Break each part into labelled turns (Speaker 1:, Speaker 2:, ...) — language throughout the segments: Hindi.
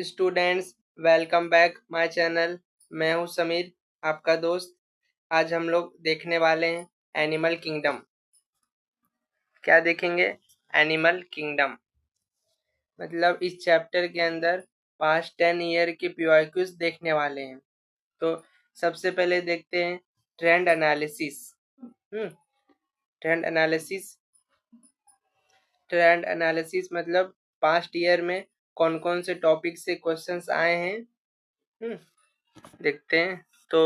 Speaker 1: Students, welcome back my channel. मैं हूं समीर, आपका दोस्त। आज हम लोग देखने वाले हैं एनिमल किंगडम। क्या देखेंगे? Animal kingdom. मतलब इस चैप्टर के अंदर पास्ट 10 ईयर के पीवाईक्यूज देखने वाले हैं। तो सबसे पहले देखते हैं trend analysis. Trend analysis trend analysis मतलब पास्ट ईयर में कौन कौन से टॉपिक से क्वेश्चंस आए हैं, देखते हैं। तो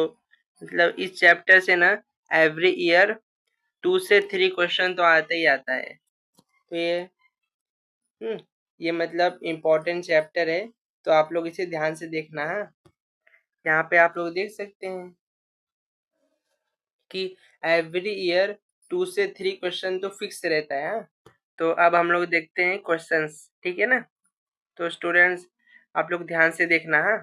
Speaker 1: मतलब इस चैप्टर से ना एवरी ईयर 2 से 3 क्वेश्चन तो आता ही आता है। तो ये मतलब इम्पोर्टेंट चैप्टर है, तो आप लोग इसे ध्यान से देखना है। यहाँ पे आप लोग देख सकते हैं कि एवरी ईयर 2 से 3 क्वेश्चन तो फिक्स रहता है। तो अब हम लोग देखते हैं क्वेश्चंस, ठीक है ना। तो स्टूडेंट्स, आप लोग ध्यान से देखना है।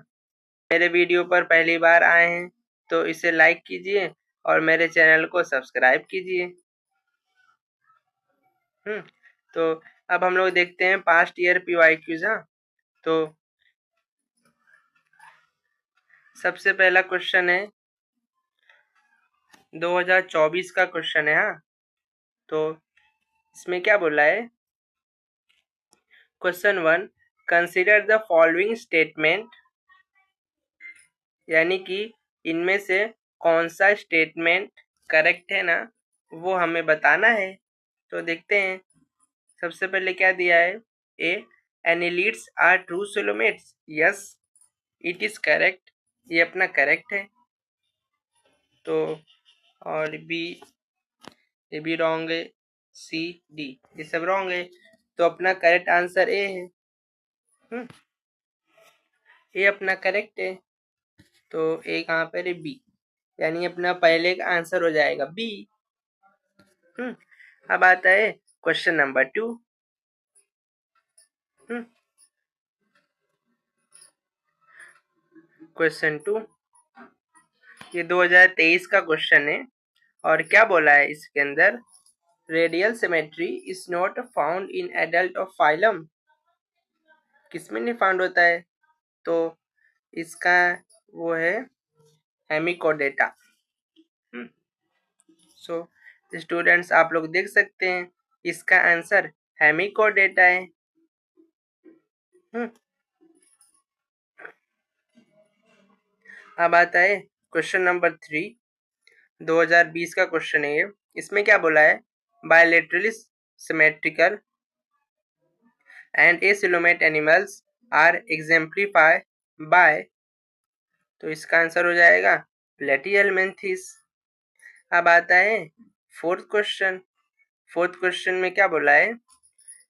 Speaker 1: मेरे वीडियो पर पहली बार आए हैं तो इसे लाइक कीजिए और मेरे चैनल को सब्सक्राइब कीजिए। तो अब हम लोग देखते हैं पास्ट ईयर पीवाईक्यूज। तो सबसे पहला क्वेश्चन है 2024 का क्वेश्चन है। तो इसमें क्या बोला है? Question 1, consider the following statement, यानी कि इनमें से कौन सा स्टेटमेंट करेक्ट है ना, वो हमें बताना है। तो देखते हैं। सबसे पहले क्या दिया है? A, annelids are true coelomates. Yes, it is correct, ये अपना करेक्ट है। तो और बी, ये भी रॉन्ग है। सी, डी, ये सब रॉन्ग है। तो अपना करेक्ट आंसर ए है। ये अपना करेक्ट है। तो ए कहाँ पर है? बी, यानी अपना पहले का आंसर हो जाएगा बी। अब आता है क्वेश्चन नंबर 2। क्वेश्चन 2 ये 2023 का क्वेश्चन है। और क्या बोला है इसके अंदर? Radial symmetry is not found in adult of phylum. किसमें नहीं फाउंड होता है? तो इसका वो है हेमिकोडेटा। सो स्टूडेंट्स, आप लोग देख सकते हैं इसका आंसर हेमिकोडेटा है। अब आता है क्वेश्चन नंबर 3, 2020 का क्वेश्चन है ये। इसमें क्या बोला है? Bilaterally symmetrical and acoelomate animals are exemplified by. तो इसका आंसर हो जाएगा प्लेटिहेल्मिन्थेस। अब आता है फोर्थ क्वेश्चन। फोर्थ क्वेश्चन में क्या बोला है?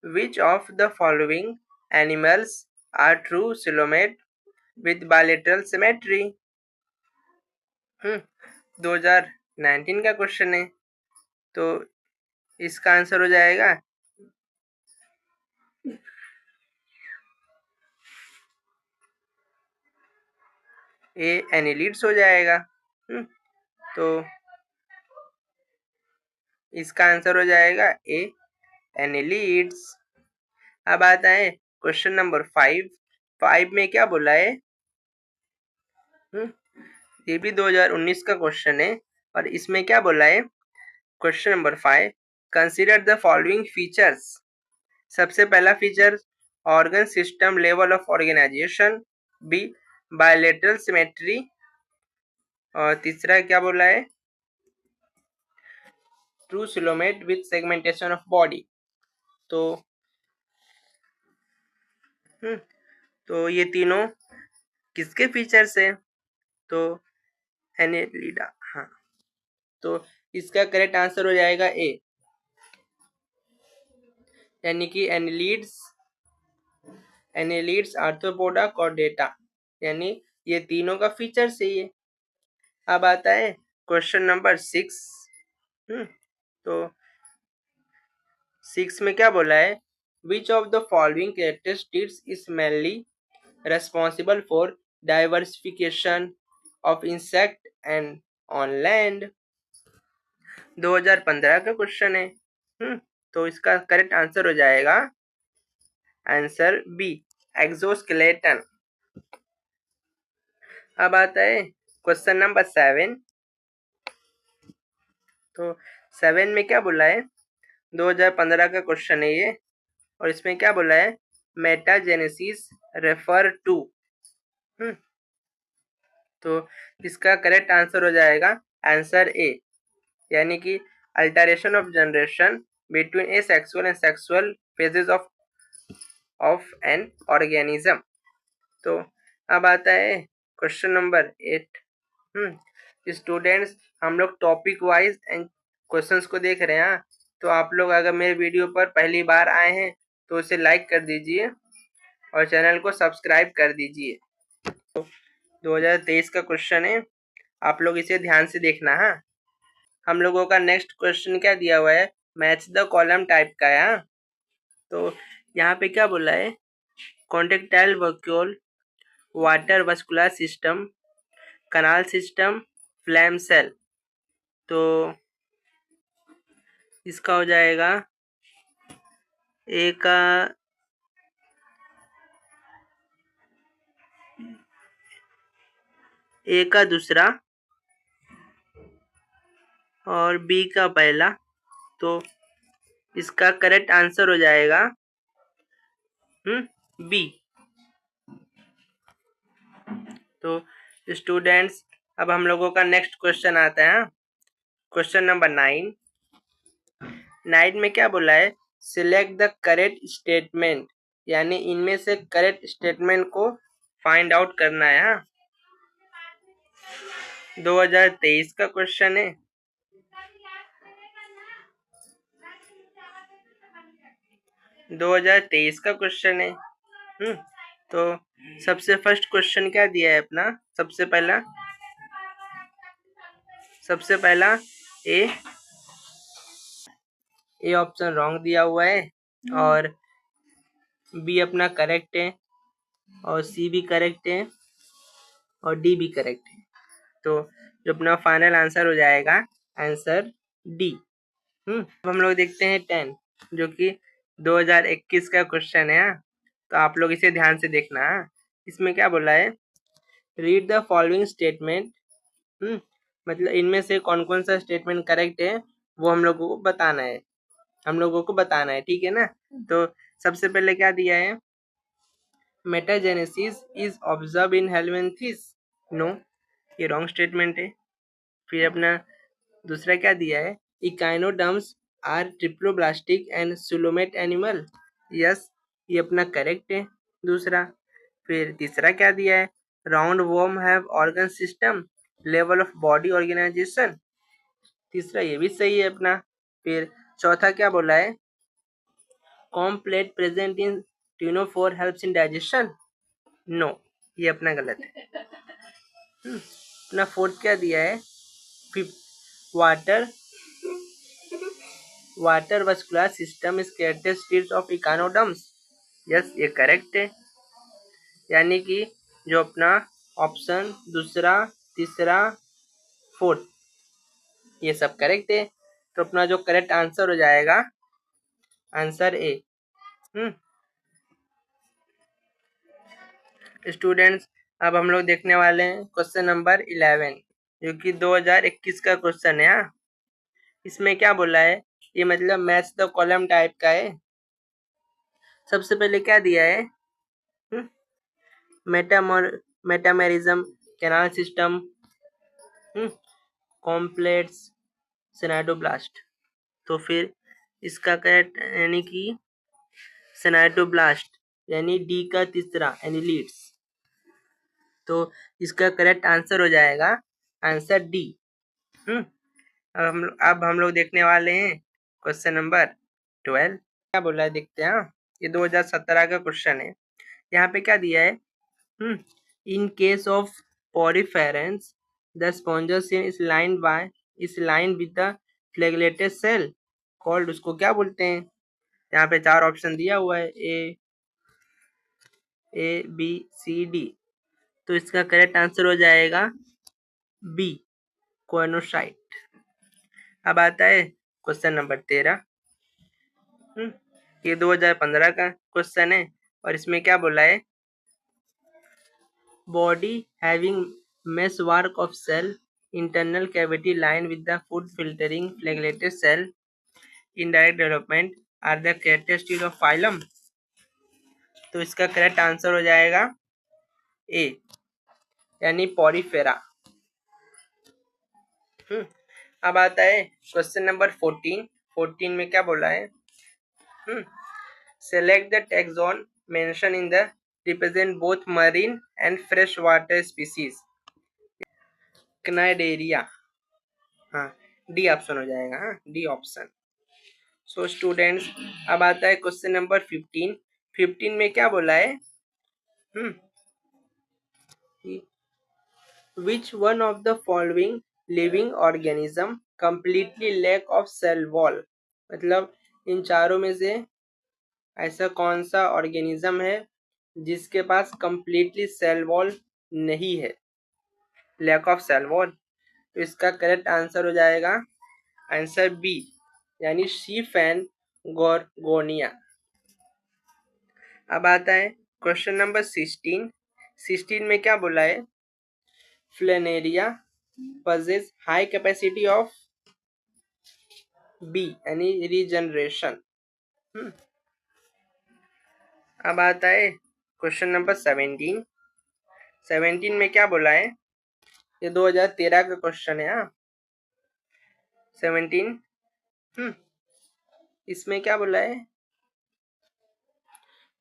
Speaker 1: Which of the following animals are true coelomate with bilateral symmetry. 2019 का क्वेश्चन है। तो इसका आंसर हो जाएगा ए, एनिलिड्स हो जाएगा। तो इसका आंसर हो जाएगा ए, एनिलिड्स। अब आता है क्वेश्चन नंबर 5। 5 में क्या बोला है? ये भी 2019 का क्वेश्चन है। और इसमें क्या बोला है? Question number 5, consider the following features. सबसे पहला feature, organ system level of organisation. B, bilateral symmetry. और तीसरा क्या बोला है? True coelomate with segmentation of body. तो ये तीनों किसके फीचर्स है? तो एनेलिडा। तो इसका करेक्ट आंसर हो जाएगा ए, यानी कि एनिलिड्स आर्थ्रोपोडा कॉर्डेटा, यानी ये तीनों का फीचर सही है। अब आता है क्वेश्चन नंबर 6। तो 6 में क्या बोला है? Which of the following characteristics is mainly responsible for diversification of insect and on land. 2015 का क्वेश्चन है। तो इसका करेक्ट आंसर हो जाएगा आंसर बी, एक्सोस्केलेटन। अब आता है क्वेश्चन नंबर 7। तो 7 में क्या बोला है, 2015 का क्वेश्चन है ये, और इसमें क्या बोला है, मेटाजेनेसिस रेफर टू। तो इसका करेक्ट आंसर हो जाएगा आंसर ए, यानी कि alteration of generation between A sexual and sexual phases of an organism. तो अब आता है क्वेश्चन नंबर 8। स्टूडेंट्स, हम लोग टॉपिक वाइज एंड क्वेश्चंस को देख रहे हैं। तो आप लोग अगर मेरे वीडियो पर पहली बार आए हैं तो उसे लाइक कर दीजिए और चैनल को सब्सक्राइब कर दीजिए। तो 2023 का क्वेश्चन है, आप लोग इसे ध्यान से देखना है। हम लोगों का नेक्स्ट क्वेश्चन क्या दिया हुआ है, मैच द कॉलम टाइप का है। तो यहाँ पे क्या बोला है, contractile vacuole, water vascular system, canal system, flame cell. तो इसका हो जाएगा ए का दूसरा और बी का पहला। तो इसका करेक्ट आंसर हो जाएगा बी। तो स्टूडेंट्स, अब हम लोगों का नेक्स्ट क्वेश्चन आता है, क्वेश्चन नंबर 9। 9 में क्या बोला है, सिलेक्ट द करेक्ट स्टेटमेंट, यानी इनमें से करेक्ट स्टेटमेंट को फाइंड आउट करना है। 2023 का क्वेश्चन है। दो हजार तेईस का क्वेश्चन है। तो सबसे फर्स्ट क्वेश्चन क्या दिया है अपना, सबसे पहला ए ऑप्शन रॉन्ग दिया हुआ है, और बी अपना करेक्ट है, और सी भी करेक्ट है, और डी भी करेक्ट है। तो जो अपना फाइनल आंसर हो जाएगा आंसर डी। अब हम लोग देखते हैं 10, जो कि 2021 का क्वेश्चन है। तो आप लोग इसे ध्यान से देखना। इसमें क्या बोला है, रीड द फॉलोइंग स्टेटमेंट। मतलब इनमें से कौन कौन सा स्टेटमेंट करेक्ट है वो हम लोगों को बताना है, ठीक है ना। तो सबसे पहले क्या दिया है, metagenesis is observe in helminths. No, ये रॉन्ग स्टेटमेंट है। फिर अपना दूसरा क्या दिया है, echinoderms are triploblastic and coelomate animal. Yes, ये अपना करेक्ट है दूसरा। फिर तीसरा क्या दिया है, round worm have organ system, level of body organisation. तीसरा ये भी सही है अपना। फिर चौथा क्या बोला है, comb plate present in ctenophore helps in digestion. No, ये अपना गलत है। अपना फोर्थ क्या दिया है, water vascular system is characteristics of echinoderms. Yes, ये करेक्ट है। यानी कि जो अपना ऑप्शन दूसरा, तीसरा, फोर्थ, ये सब करेक्ट है। तो अपना जो करेक्ट आंसर हो जाएगा आंसर ए। स्टूडेंट्स, अब हम लोग देखने वाले हैं क्वेश्चन नंबर 11, जो कि 2021 का क्वेश्चन है। इसमें क्या बोला है, ये मतलब मैच द कॉलम टाइप का है। सबसे पहले क्या दिया है, मेटामेरिज्म, कैनाल सिस्टम, कॉम्प्लेक्स, सिनाइटोब्लास्ट। तो फिर इसका करेक्ट यानी कि सिनाइटोब्लास्ट, यानी डी का तीसरा एनिलीड्स। तो इसका करेक्ट आंसर हो जाएगा आंसर डी। अब हम लोग देखने वाले हैं क्वेश्चन नंबर 12। क्या बोला है देखते हैं। ये 2017 का क्वेश्चन है। यहाँ पे क्या दिया है, in case of poriferans the spongocoel is lined with the flagellated cell called, उसको क्या बोलते हैं। यहाँ पे 4 ऑप्शन दिया हुआ है, ए बी सी डी। तो इसका करेक्ट आंसर हो जाएगा बी, कोएनोसाइट। अब आता है क्वेश्चन नंबर 13। ये 2015 का क्वेश्चन है, और इसमें क्या बोला है, body having mesh work of cell, internal cavity line with the food filtering flagellated cell, indirect development are the characteristics of phylum। तो इसका करेक्ट आंसर हो जाएगा ए, यानी पॉरीफेरा। अब आता है क्वेश्चन नंबर 14। 14 में क्या बोला है? Select the taxon mention in the represent both marine and fresh water species. Cnidaria, हाँ डी ऑप्शन हो जाएगा। हाँ डी ऑप्शन। सो स्टूडेंट्स, अब आता है क्वेश्चन नंबर 15। 15 में क्या बोला है? Which one of the following living organism completely lack of cell wall? मतलब इन चारों में से ऐसा कौन सा ऑर्गेनिज्म है जिसके पास कंप्लीटली सेल वॉल नहीं है, लैक ऑफ सेल वॉल? तो इसका करेक्ट आंसर हो जाएगा आंसर बी, यानी शीफ एंड गोर्गोनिया। अब आता है क्वेश्चन नंबर 16। 16 में क्या बोला है? फ्लेनेरिया possess high capacity of B, यानी रीजनरेशन। अब आता है क्वेश्चन नंबर 17। 17 में क्या बोला है? ये 2013 का क्वेश्चन है। 17 इसमें क्या बोला है?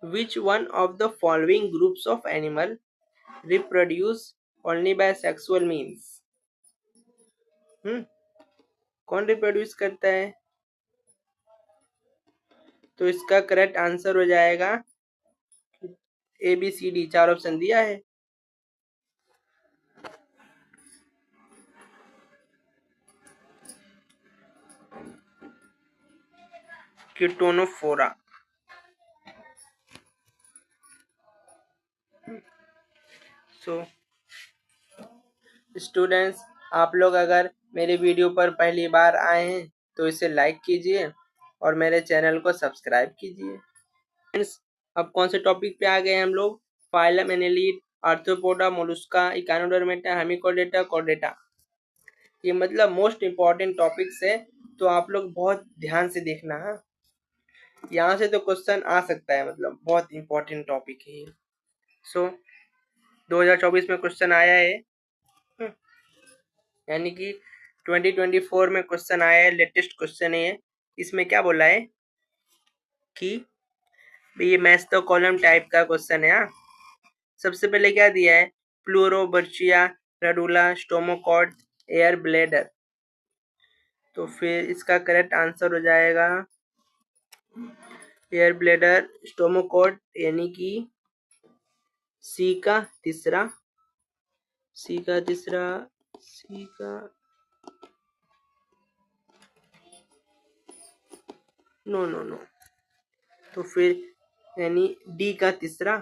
Speaker 1: Which one of the following groups of animal reproduce only by sexual means? कौन रिप्रोड्यूस करता है? तो इसका करेक्ट आंसर हो जाएगा A B C D, 4 option दिया है। क्यूटोनोफोरा। सो स्टूडेंट्स, आप लोग अगर मेरे वीडियो पर पहली बार आए हैं तो इसे लाइक कीजिए और मेरे चैनल को सब्सक्राइब कीजिए। फ्रेंड्स, अब कौन से टॉपिक पे आ गए हम लोग? Phylum annelid, arthropoda, Mollusca, Echinodermata, hemichordata, Chordata. ये मतलब मोस्ट इम्पॉर्टेंट टॉपिक्स है, तो आप लोग बहुत ध्यान से देखना है। यहाँ से तो क्वेश्चन आ सकता है, मतलब बहुत इम्पोर्टेंट टॉपिक है ये। सो 2024 में क्वेश्चन आया है, यानी कि 2024 में क्वेश्चन आया है, लेटेस्ट क्वेश्चन है। इसमें क्या बोला है कि ये मैच द कॉलम टाइप का क्वेश्चन है। सबसे पहले क्या दिया है? प्लूरोबर्चिया, रेडुला, स्टोमोकॉड, एयर ब्लेडर। तो फिर इसका करेक्ट आंसर हो जाएगा एयर ब्लेडर, स्टोमोकॉड, यानी कि सी का तीसरा, सी का नो, तो फिर यानी डी का तीसरा,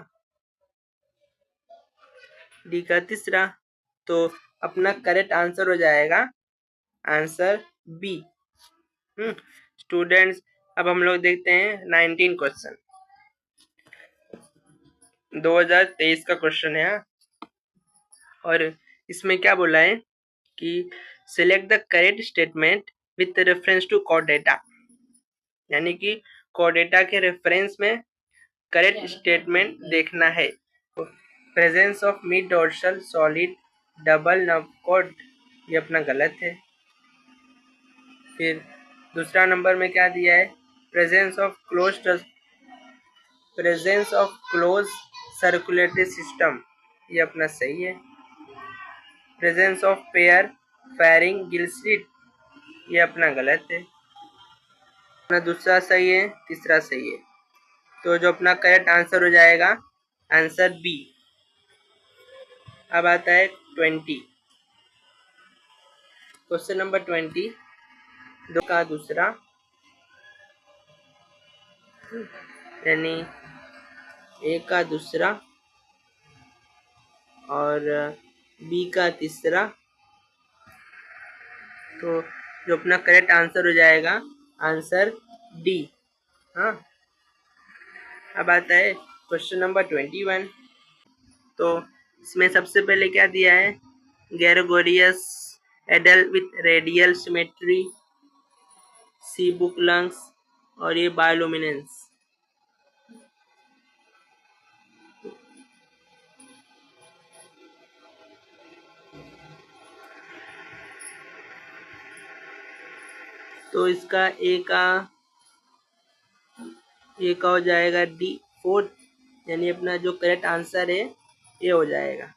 Speaker 1: तो अपना करेक्ट आंसर हो जाएगा आंसर बी। स्टूडेंट्स, अब हम लोग देखते हैं 19 क्वेश्चन, 2023 का क्वेश्चन है। और इसमें क्या बोला है कि select the correct statement with reference to कोडेटा, यानी कि कोडेटा के रेफरेंस में करेक्ट स्टेटमेंट देखना है। Presence of mid dorsal solid double nerve cord, ये अपना गलत है। फिर दूसरा नंबर में क्या दिया है? Presence of close circulatory system, ये अपना सही है। Presence of pair pharyngeal gill slit, ये अपना गलत है। अपना दूसरा सही है, तीसरा सही है। तो जो अपना करेक्ट आंसर हो जाएगा आंसर बी। अब आता है 20 क्वेश्चन नंबर 20 दो का दूसरा, यानी ए का दूसरा और बी का तीसरा। तो जो अपना करेक्ट आंसर हो जाएगा आंसर डी। हाँ, अब आता है क्वेश्चन नंबर 21। तो इसमें सबसे पहले क्या दिया है? Gargorius adult with radial symmetry, C book lungs, और ये बायोलुमिनेंस। तो इसका ए का हो जाएगा डी 4, यानी अपना जो करेक्ट आंसर है ये हो जाएगा।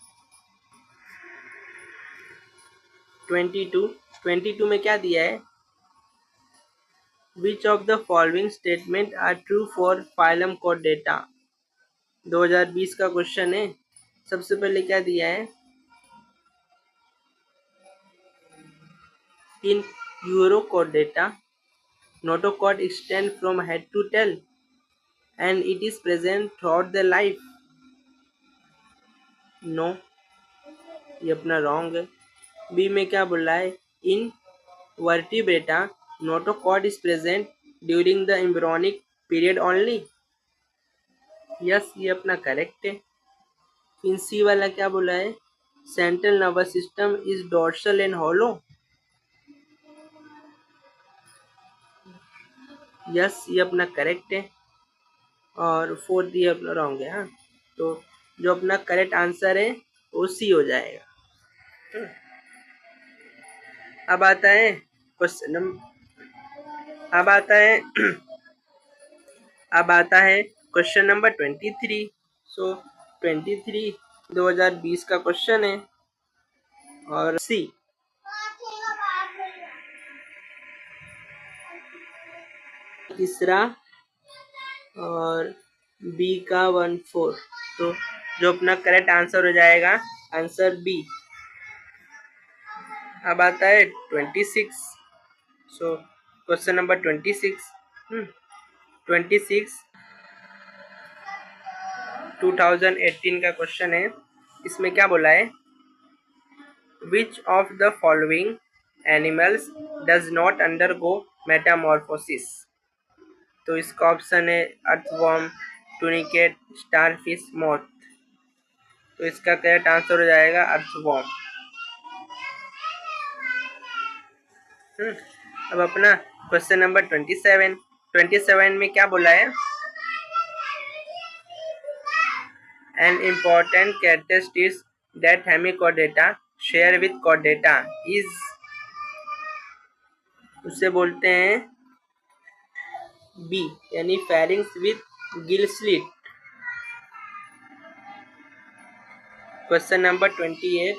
Speaker 1: 22 में क्या दिया है? Which of the following statement are true for phylum chordata. 2020 का क्वेश्चन है। सबसे पहले क्या दिया है? In notochord extend from head to tail and it is present throughout the life. No, ये अपना रॉन्ग है। बी में क्या बोला है? In vertebrata notochord is present during the embryonic period only. Yes, ये अपना करेक्ट है। इन सी वाला क्या बोला है? Central nervous system is dorsal and hollow. Yes, ये अपना करेक्ट है। और फोर्थ ये अपना रॉन्ग है। हाँ, तो जो अपना करेक्ट आंसर है वो सी हो जाएगा। अब आता है क्वेश्चन अब आता है क्वेश्चन नंबर 23। सो 23 2020 का क्वेश्चन है और सी। तीसरा और बी का 14। तो जो अपना करेक्ट आंसर हो जाएगा आंसर बी। अब आता है 26। सो क्वेश्चन नंबर 26 2018 का क्वेश्चन है। इसमें क्या बोला है? Which of the following animals does not undergo Metamorphosis. तो इसका ऑप्शन है अर्थवॉर्म, टूनिकेट, स्टारफिश, मॉथ। तो इसका करेक्ट आंसर हो जाएगा अर्थवॉर्म। अब अपना क्वेश्चन नंबर 27 में क्या बोला है? An important characteristic that hemichordata share with chordata is, उसे बोलते हैं बी, यानी pharynx with gill slit। Question number 28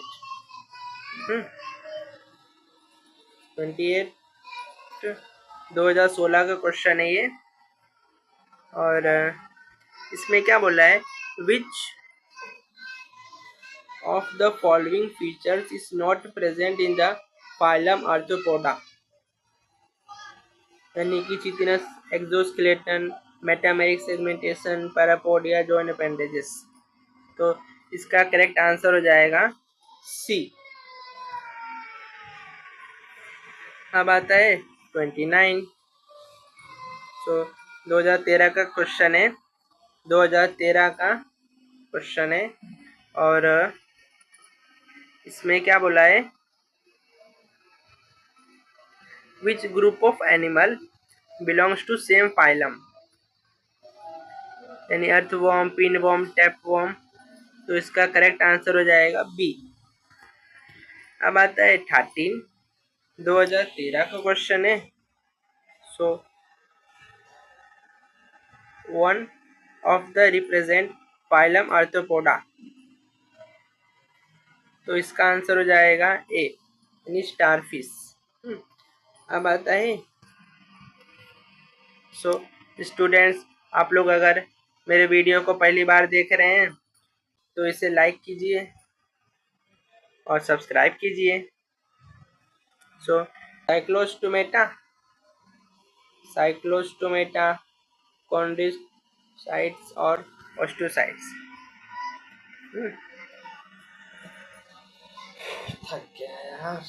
Speaker 1: 2016 का क्वेश्चन है ये। और इसमें क्या बोला है? Which of the following features is not present in the phylum arthropoda. यानी कि chitinous, exoskeleton, metameric segmentation, parapodia, joint appendages. तो इसका करेक्ट आंसर हो जाएगा सी। अब आता है 29। सो 2013 का क्वेश्चन है। 2013 का क्वेश्चन है और इसमें क्या बोला है? Which group of animal belongs to same phylum. यानी अर्थवॉर्म, पिनवॉर्म, टैपवॉर्म। तो इसका करेक्ट आंसर हो जाएगा बी। अब आता है 13। 2013 का क्वेश्चन है। So one of the represent phylum arthropoda. तो इसका आंसर हो जाएगा ए, यानी स्टारफिश। अब आता है स्टूडेंट्स, आप लोग अगर मेरे वीडियो को पहली बार देख रहे हैं तो इसे लाइक कीजिए और सब्सक्राइब कीजिए। साइक्लोस्टोमेटा, कॉन्ड्रोसाइट्स और ओस्टोसाइट्स। थक गया यार।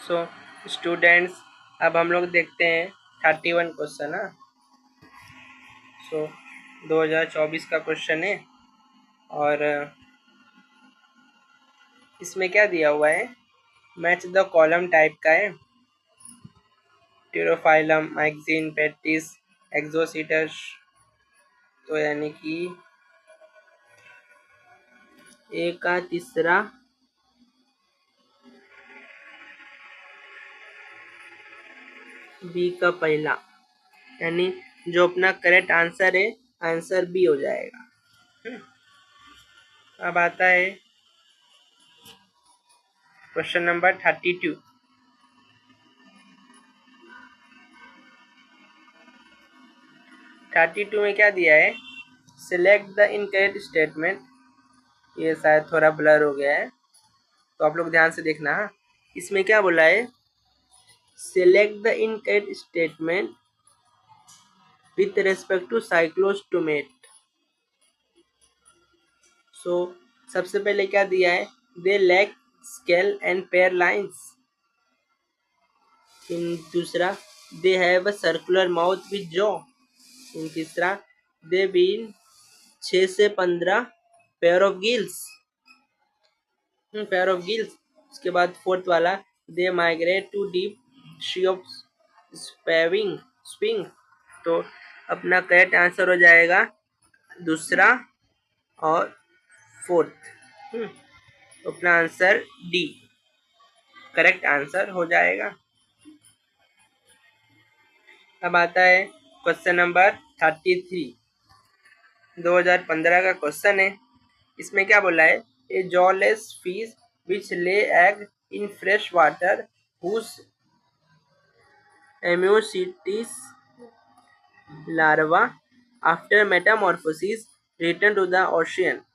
Speaker 1: सो स्टूडेंट्स, अब हम लोग देखते हैं 31 क्वेश्चन है। सो 2024 का क्वेश्चन है और इसमें क्या दिया हुआ है, मैच द कॉलम टाइप का है। टेरोफाइलम, मैगजीन, पेटिस, एक्सोसीटस, तो यानी कि ए का तीसरा, बी का पहला, यानी जो अपना करेक्ट आंसर है, आंसर बी हो जाएगा। अब आता है क्वेश्चन नंबर 32। 32 में क्या दिया है, सिलेक्ट द इनकरेक्ट स्टेटमेंट। ये शायद थोड़ा ब्लर हो गया है, तो आप लोग ध्यान से देखना। इसमें क्या बोला है, select the incorrect statement with respect to cyclostomate. So सबसे पहले क्या दिया है, they lack scale and pair lines. इन दूसरा, they have a circular mouth with jaw. इन तीसरा, दे बीन 6 से 15 pair of gills, pair of gills. उसके बाद फोर्थ वाला, they migrate to deep sea of swing. तो अपना करेक्ट आंसर हो जाएगा दूसरा और फोर्थ। अपना आंसर डी करेक्ट आंसर हो जाएगा। अब आता है क्वेश्चन नंबर 33। 2015 का क्वेश्चन है। इसमें क्या बोला है, ए jawless fish which lay egg in fresh water whose ammocoetes larva after metamorphosis return to the ocean.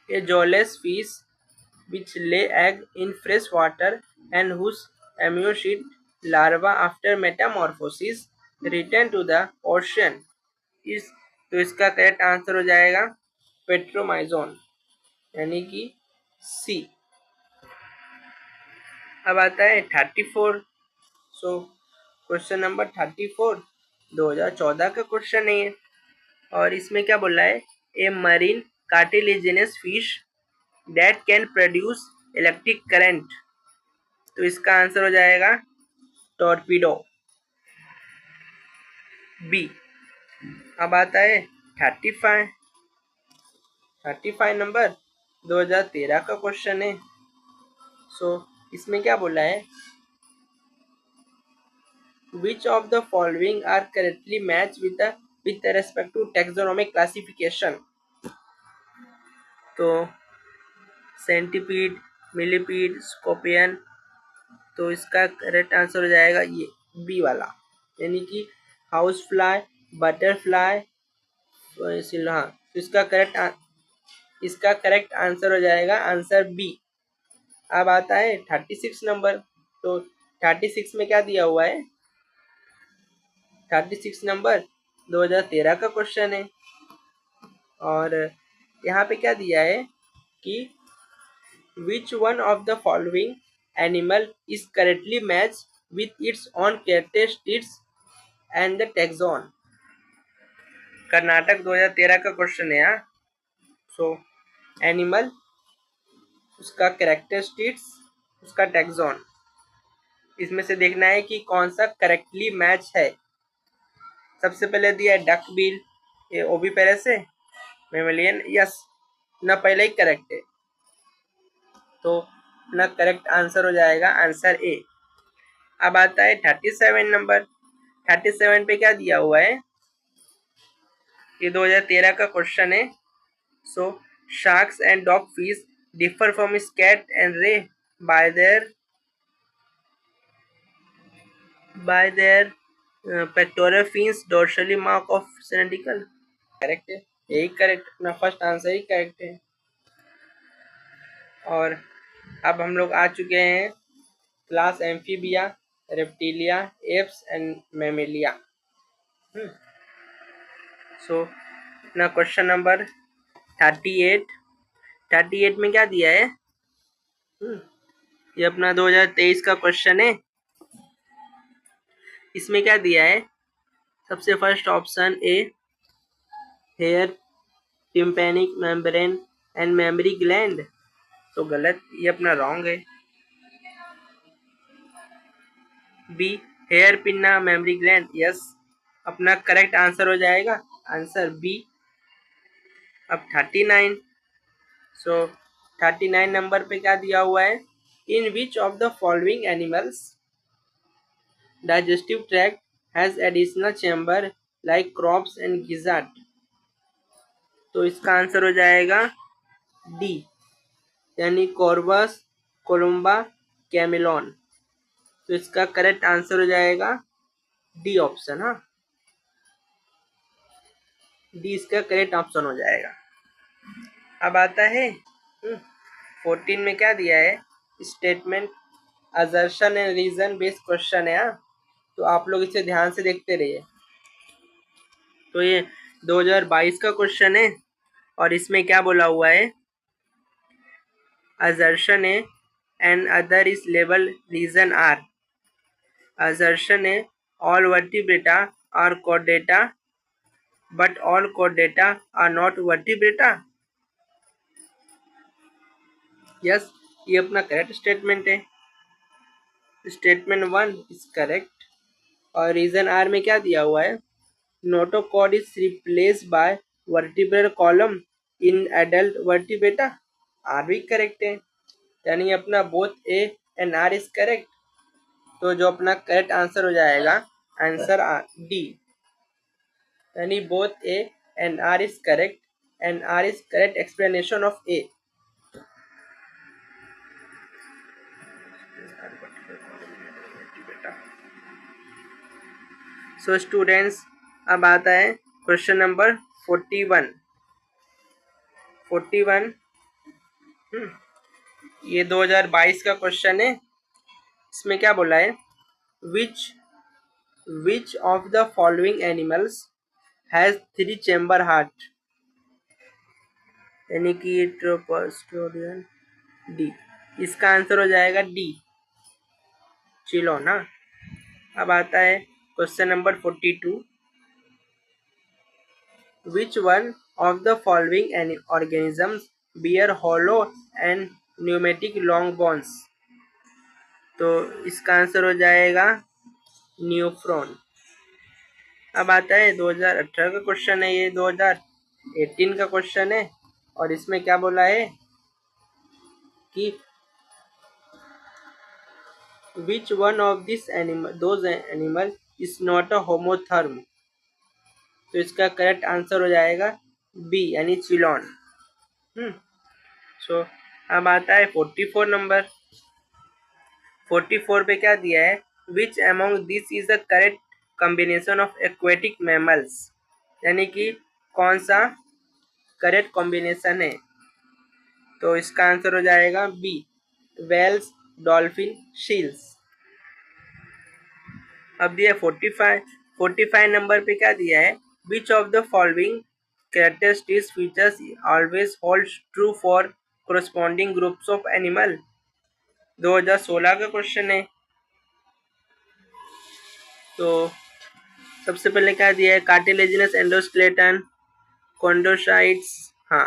Speaker 1: A jawless fish which lay egg in fresh water and whose amniotic larva after metamorphosis return to the ocean. इस तो इसका करेक्ट आंसर हो जाएगा पेट्रोमाइजोन, यानी कि सी। अब आता है 34। सो क्वेश्चन नंबर 34 2014 का क्वेश्चन है और इसमें क्या बोला है, a marine cartilaginous fish that can produce electric current. तो इसका आंसर हो जाएगा टॉर्पीडो, बी। अब आता है 35 नंबर 2013 का क्वेश्चन है। सो इसमें क्या बोला है, which of the following are correctly match with respect to taxonomic classification. तो सेंटीपीड, मिलीपीड, स्कॉर्पियन, तो इसका करेक्ट आंसर हो जाएगा ये बी वाला, यानी कि हाउस फ्लाई, बटरफ्लाई, हाँ। तो इसका करेक्ट आंसर हो जाएगा आंसर बी। अब आता है 36 नंबर। तो 36 में क्या दिया हुआ है, 36 नंबर 2013 का क्वेश्चन है और यहाँ पे क्या दिया है कि which one of the following animal is correctly matched with its own characteristics and the taxon। Karnataka 2013 का क्वेश्चन है यहाँ। सो एनिमल, उसका कैरेक्टरिस्टिक्स, उसका टैक्सॉन, इसमें से देखना है कि कौन सा करेक्टली मैच है। सबसे पहले दिया है डक बिल, ये ओविपेरस है, मेमेलियन, यस ना पहले ही करेक्ट है, तो अपना करेक्ट आंसर हो जाएगा आंसर ए। अब आता है 37 नंबर। 37 पे क्या दिया हुआ है, ये 2013 का क्वेश्चन है। So sharks and dog fish differ from skate and ray by their pectoral fins dorsally mark off cylindrical. Correct है, यही करेक्ट, अपना फर्स्ट आंसर ही करेक्ट है। और अब हम लोग आ चुके हैं class amphibia, reptilia, aves and mammalia. So अपना क्वेश्चन नंबर 38 में क्या दिया है, ये अपना 2023 का क्वेश्चन है। इसमें क्या दिया है, सबसे first option A hair, tympanic membrane and mammary gland, तो गलत, ये अपना रॉन्ग है। B hair pinna mammary gland, yes, अपना करेक्ट आंसर हो जाएगा आंसर बी। अब 39, सो 39 नंबर पे क्या दिया हुआ है, in which of the following animals digestive tract has additional chamber like crops and gizzard, तो इसका आंसर हो जाएगा डी, यानी कॉर्वस, कोलम्बा, कैमिलॉन, तो इसका करेक्ट आंसर हो जाएगा डी ऑप्शन। हाँ, डी इसका करेक्ट ऑप्शन हो जाएगा। अब आता है 14 में क्या दिया है, statement assertion and reason based question है। तो आप लोग इसे ध्यान से देखते रहिए। तो ये 2022 का क्वेश्चन है और इसमें क्या बोला हुआ है, assertion है and other is label reason are, assertion है all vertebrata are chordata but all chordata are not vertebrata, yes, ये अपना करेक्ट स्टेटमेंट है, स्टेटमेंट 1 इज करेक्ट। और रीजन आर में क्या दिया हुआ है, notochord is replace by vertebral column in adult vertebrata, R भी करेक्ट है, यानी अपना both A and R is correct. तो जो अपना करेक्ट आंसर हो जाएगा आंसर डी, यानी both A and R is correct and R is correct explanation of A. So students, अब आता है क्वेश्चन नंबर 41। ये 2022 का क्वेश्चन है। इसमें क्या बोला है, which of the following animals has 3 chamber heart, यानी कि ट्रोपोस्टोरियन, डी, इसका आंसर हो जाएगा डी, चिलोन। ना, अब आता है question number 42, which one of the following organisms bear hollow and pneumatic long bones, तो इसका आंसर हो जाएगा न्यूफ्रॉन। अब आता है 2018 का क्वेश्चन है, ये 2018 का क्वेश्चन है और इसमें क्या बोला है कि which one of this animal is not a homotherm, तो इसका करेक्ट आंसर हो जाएगा बी, यानी चिलोन। सो अब आता है 44 नंबर। 44 पे क्या दिया है, which among this is the correct combination of aquatic mammals, यानी कि कौन सा करेक्ट कॉम्बिनेशन है, तो इसका आंसर हो जाएगा बी, वेल्स, डॉल्फिन, शील्स। अब दिया 45 नंबर पे क्या दिया है, which of the following characteristics features always holds true for corresponding groups of animal, 2016 का क्वेश्चन है। तो सबसे पहले क्या दिया है, कार्टिलेजिनस एंडोस्केलेटन, कॉन्डोसाइट्स, हाँ,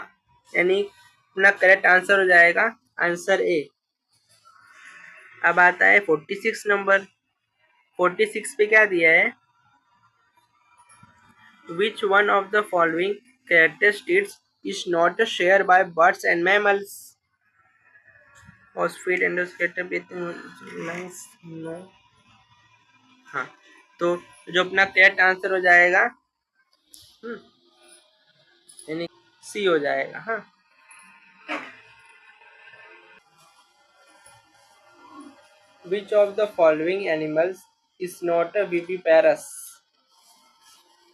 Speaker 1: यानी अपना करेक्ट आंसर हो जाएगा आंसर ए। अब आता है 46 नंबर। 46 पे क्या दिया है, which one of the following characteristics is not share by birds and mammals, ossified, endoskeleton, lungs, no, हाँ, तो जो अपना करेक्ट आंसर हो जाएगा यानी सी हो जाएगा। हाँ, विच of the following animals is not a viviparous,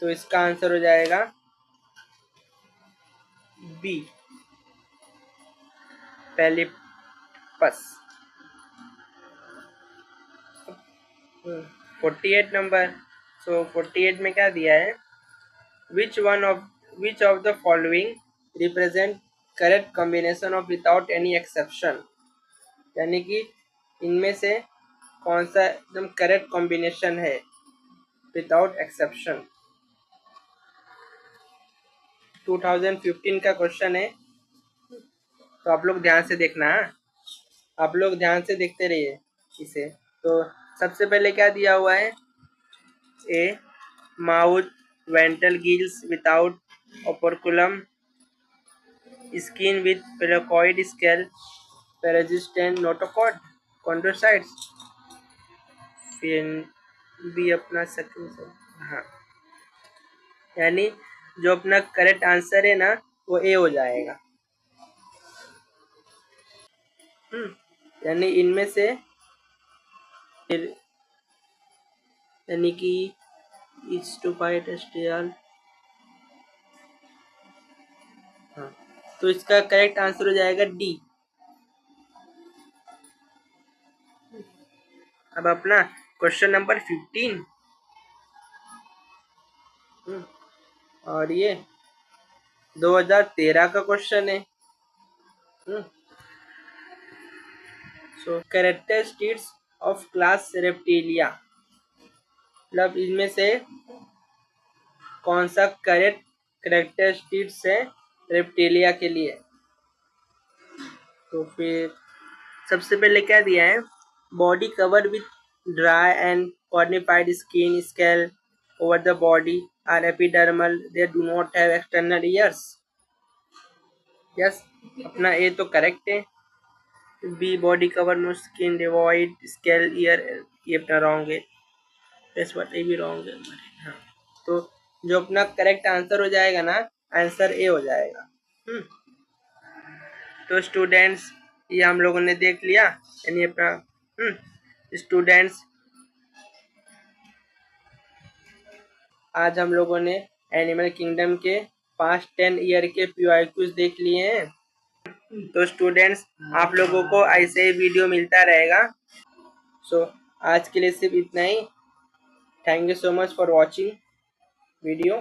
Speaker 1: तो इसका आंसर हो जाएगा बी, पेलिपस। 48 नंबर। सो 48 में क्या दिया है, which of the following represent correct combination of without any exception, यानी कि इनमें से कौन सा एकदम करेक्ट कॉम्बिनेशन है विदाउट एक्सेप्शन। 2015 का क्वेश्चन है, तो आप लोग ध्यान से देखना। आप लोग ध्यान से देखते रहिए इसे। तो सबसे पहले क्या दिया हुआ है, a mouth ventral gills without operculum, skin with placoid scale, persistent notochord, chondrocytes. फिर भी अपना सेकंड, हाँ, यानी जो अपना करेक्ट आंसर है ना वो ए हो जाएगा। यानी इनमें से यानी कि स्टोपाइटेस्टियल, हाँ, तो इसका करेक्ट आंसर हो जाएगा डी। अब अपना क्वेश्चन नंबर 15, और ये 2013 का क्वेश्चन है। सो कैरेक्टरिस्टिक्स ऑफ क्लास रेप्टिलिया, मतलब इनमें से कौन सा करेक्ट कैरेक्टरिस्टिक्स है रेप्टिलिया के लिए। तो फिर सबसे पहले क्या दिया है, body cover with dry and cornified skin, scale over the body are epidermal, they do not have external ears. Yes, अपना ए तो करेक्ट है। B body cover no skin devoid scale ear, ये अपना रॉन्ग है। इस बात ये भी रॉन्ग है हमारे। हाँ, तो जो अपना करेक्ट आंसर हो जाएगा ना, आंसर ए हो जाएगा। तो स्टूडेंट्स ये हम लोगों ने देख लिया, यानी अपना स्टूडेंट्स आज हम लोगों ने एनिमल किंगडम के 5-10 ईयर के PYQs देख लिए हैं। तो स्टूडेंट्स आप लोगों को ऐसे ही वीडियो मिलता रहेगा। सो आज के लिए सिर्फ इतना ही। Thank you so much for watching video.